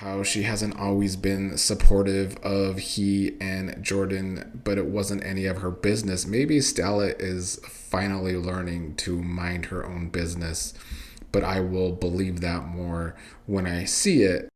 how she hasn't always been supportive of he and Jordan, but it wasn't any of her business. Maybe Stella is finally learning to mind her own business, but I will believe that more when I see it.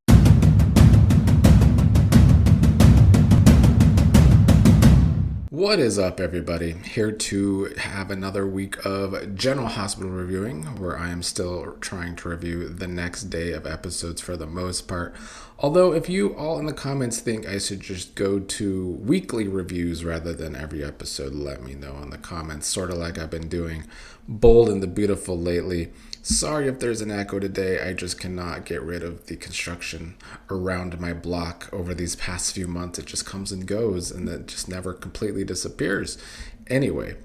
What is up, everybody? Here to have another week of General Hospital reviewing, where I am still trying to review the next day of episodes for the most part. Although, if you all in the comments think I should just go to weekly reviews rather than every episode, let me know in the comments, sort of like I've been doing Bold and the Beautiful lately. Sorry if there's an echo today. I just cannot get rid of the construction around my block over these past few months. It just comes and goes and it just never completely disappears. Anyway,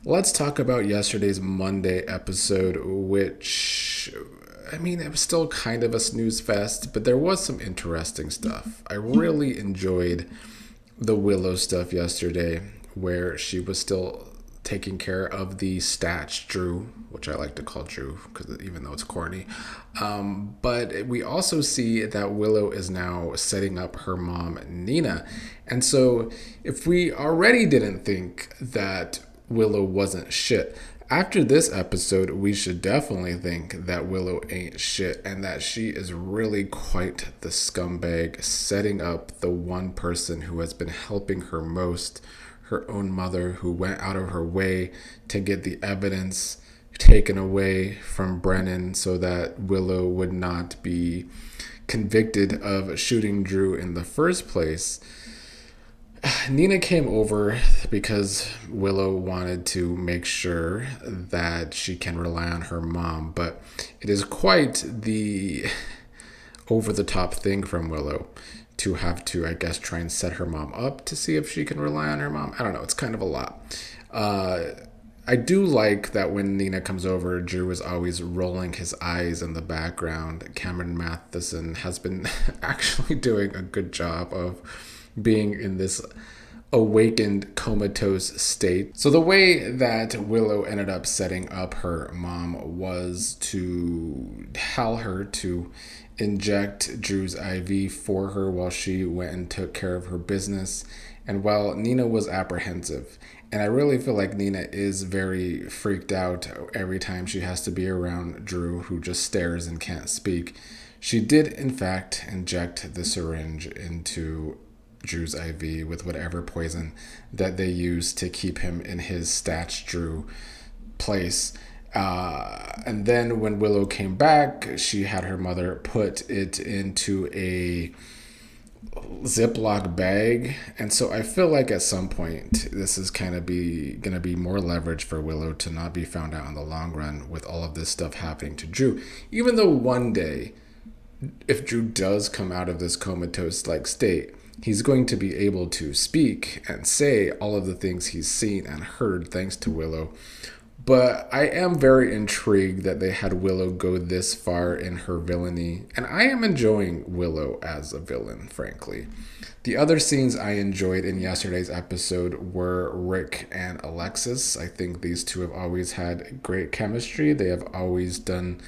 let's talk about yesterday's Monday episode, which, I mean, it was still kind of a snooze fest, but there was some interesting stuff. I really enjoyed the Willow stuff yesterday, where she was still taking care of the Statch Drew, which I like to call Drew because even though it's corny. But we also see that Willow is now setting up her mom, Nina. And so if we already didn't think that Willow wasn't shit, after this episode, we should definitely think that Willow ain't shit and that she is really quite the scumbag, setting up the one person who has been helping her most, her own mother, who went out of her way to get the evidence taken away from Brennan so that Willow would not be convicted of shooting Drew in the first place. Nina came over because Willow wanted to make sure that she can rely on her mom, but it is quite the over the top thing from Willow to have to, I guess, try and set her mom up to see if she can rely on her mom. I don't know. It's kind of a lot. I do like that when Nina comes over, Drew is always rolling his eyes in the background. Cameron Matheson has been actually doing a good job of being in this awakened comatose state. So the way that Willow ended up setting up her mom was to tell her to inject Drew's IV for her while she went and took care of her business. And while Nina was apprehensive, and I really feel like Nina is very freaked out every time she has to be around Drew, who just stares and can't speak, she did in fact inject the syringe into Drew's IV with whatever poison that they used to keep him in his Statch Drew place. And then when Willow came back, she had her mother put it into a Ziploc bag. And so I feel like at some point this is kind of gonna be more leverage for Willow to not be found out in the long run with all of this stuff happening to Drew. Even though one day, if Drew does come out of this comatose like state, he's going to be able to speak and say all of the things he's seen and heard thanks to Willow. But I am very intrigued that they had Willow go this far in her villainy, and I am enjoying Willow as a villain, frankly. The other scenes I enjoyed in yesterday's episode were Rick and Alexis. I think these two have always had great chemistry. They have always done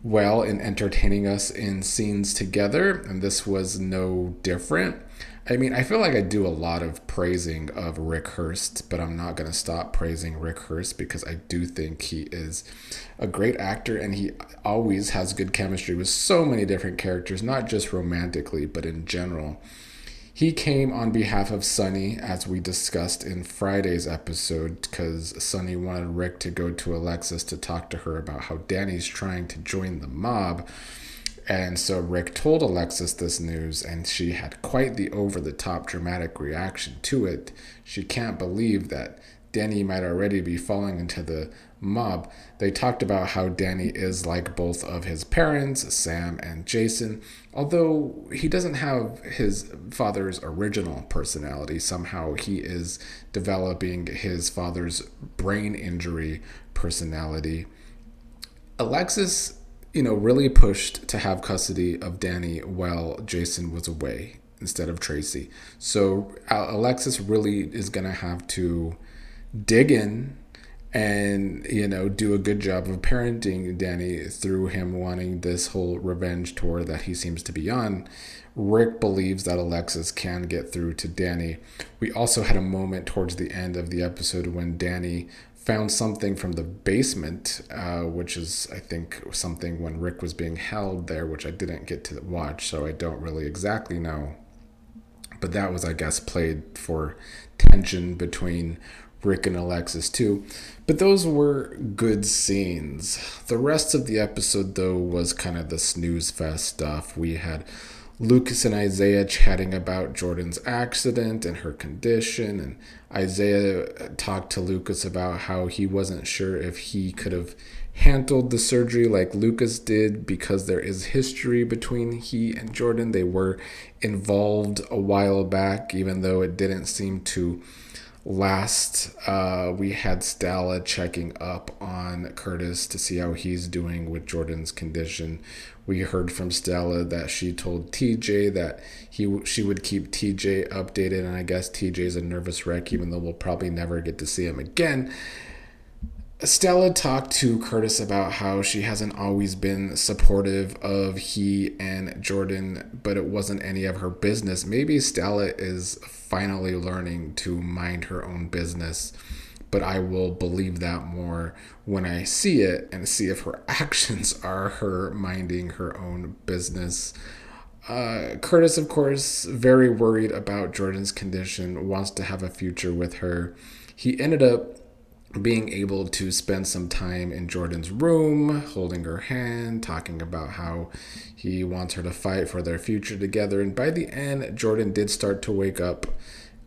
well in entertaining us in scenes together, and this was no different. I mean, I feel like I do a lot of praising of Rick Hurst, but I'm not going to stop praising Rick Hurst because I do think he is a great actor and he always has good chemistry with so many different characters, not just romantically, but in general. He came on behalf of Sonny, as we discussed in Friday's episode, because Sonny wanted Rick to go to Alexis to talk to her about how Danny's trying to join the mob. And so Rick told Alexis this news, and she had quite the over-the-top dramatic reaction to it. She can't believe that Danny might already be falling into the mob. They talked about how Danny is like both of his parents, Sam and Jason, although he doesn't have his father's original personality. Somehow he is developing his father's brain injury personality. Alexis, really pushed to have custody of Danny while Jason was away instead of Tracy. So Alexis really is going to have to dig in and, do a good job of parenting Danny through him wanting this whole revenge tour that he seems to be on. Rick believes that Alexis can get through to Danny. We also had a moment towards the end of the episode when Danny found something from the basement, which is, I think, something when Rick was being held there, which I didn't get to watch, so I don't really exactly know. But that was, I guess, played for tension between Rick and Alexis too. But those were good scenes. The rest of the episode, though, was kind of the snooze fest stuff. We had Lucas and Isaiah chatting about Jordan's accident and her condition, and Isaiah talked to Lucas about how he wasn't sure if he could have handled the surgery like Lucas did because there is history between he and Jordan. They were involved a while back, even though it didn't seem to last. We had Stella checking up on Curtis to see how he's doing with Jordan's condition. We heard from Stella that she told TJ that she would keep TJ updated, and I guess TJ's a nervous wreck, even though we'll probably never get to see him again. Stella talked to Curtis about how she hasn't always been supportive of he and Jordan, but it wasn't any of her business. Maybe Stella is finally learning to mind her own business, but I will believe that more when I see it and see if her actions are her minding her own business. Curtis, of course, very worried about Jordan's condition, wants to have a future with her. He ended up being able to spend some time in Jordan's room, holding her hand, talking about how he wants her to fight for their future together. And by the end, Jordan did start to wake up,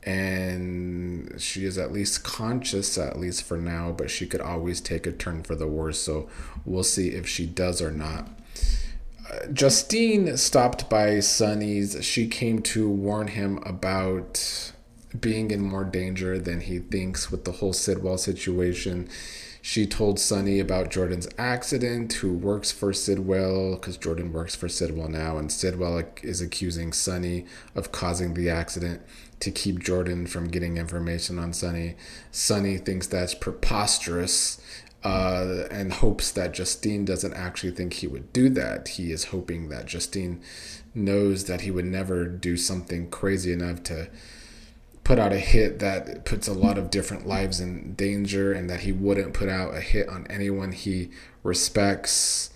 and she is at least conscious, at least for now, but she could always take a turn for the worse. So we'll see if she does or not. Justine stopped by Sonny's. She came to warn him about being in more danger than he thinks with the whole Sidwell situation. She told Sonny about Jordan's accident, who works for Sidwell, because Jordan works for Sidwell now, and Sidwell is accusing Sonny of causing the accident to keep Jordan from getting information on Sonny. Sonny thinks that's preposterous, and hopes that Justine doesn't actually think he would do that. He is hoping that Justine knows that he would never do something crazy enough to put out a hit that puts a lot of different lives in danger, and that he wouldn't put out a hit on anyone he respects.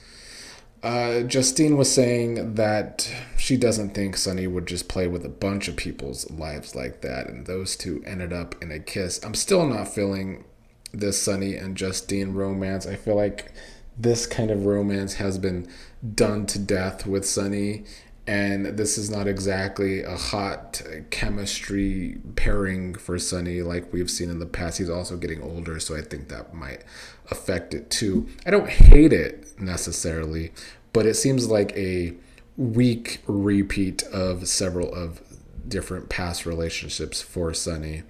Justine was saying that she doesn't think Sonny would just play with a bunch of people's lives like that, and those two ended up in a kiss. I'm still not feeling this Sonny and Justine romance. I feel like this kind of romance has been done to death with Sonny, and this is not exactly a hot chemistry pairing for Sonny like we've seen in the past. He's also getting older, so I think that might affect it too. I don't hate it necessarily, but it seems like a weak repeat of several of different past relationships for Sonny.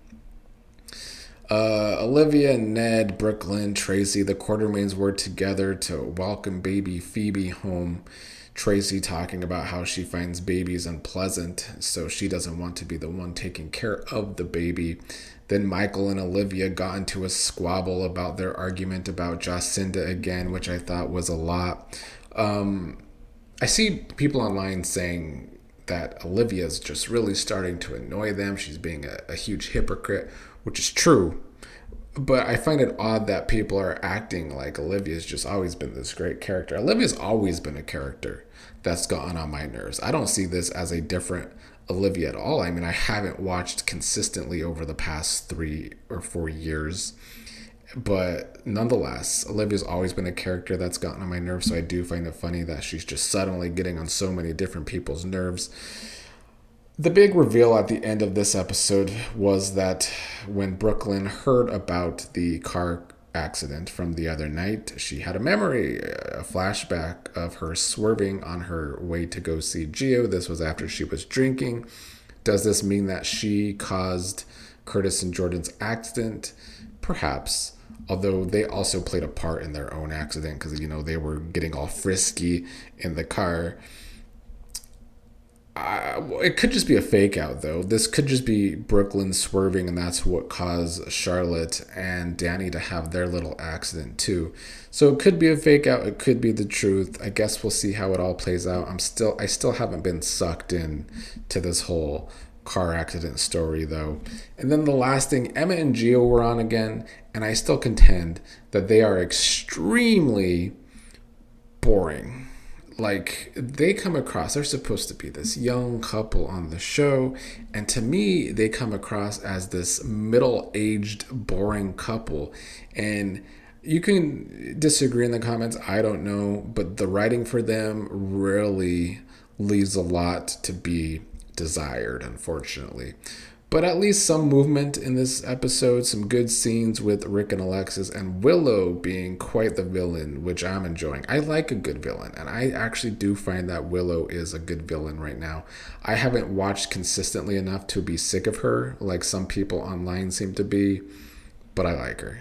Olivia, Ned, Brook Lynn, Tracy, the Quartermaines were together to welcome baby Phoebe home. Tracy talking about how she finds babies unpleasant, so she doesn't want to be the one taking care of the baby. Then Michael and Olivia got into a squabble about their argument about Jacinda again, which I thought was a lot. I see people online saying that Olivia's just really starting to annoy them. She's being a huge hypocrite, which is true. But I find it odd that people are acting like Olivia's just always been this great character. Olivia's always been a character that's gotten on my nerves. I don't see this as a different Olivia at all. I mean, I haven't watched consistently over the past 3 or 4 years. But nonetheless, Olivia's always been a character that's gotten on my nerves. So I do find it funny that she's just suddenly getting on so many different people's nerves. The big reveal at the end of this episode was that when Brook Lynn heard about the car accident from the other night, she had a memory, a flashback of her swerving on her way to go see Gio. This was after she was drinking. Does this mean that she caused Curtis and Jordan's accident? Perhaps. Although they also played a part in their own accident because, they were getting all frisky in the car. It could just be a fake out, though. This could just be Brook Lynn swerving, and that's what caused Charlotte and Danny to have their little accident too. So it could be a fake out. It could be the truth. I guess we'll see how it all plays out. I still haven't been sucked in to this whole car accident story though. And then the last thing, Emma and Gio were on again, and I still contend that they are extremely boring. Like, they come across, they're supposed to be this young couple on the show, and to me they come across as this middle-aged boring couple. And you can disagree in the comments, I don't know, but the writing for them really leaves a lot to be desired, unfortunately. But at least some movement in this episode, some good scenes with Rick and Alexis, and Willow being quite the villain, which I'm enjoying. I like a good villain, and I actually do find that Willow is a good villain right now. I haven't watched consistently enough to be sick of her, like some people online seem to be, but I like her.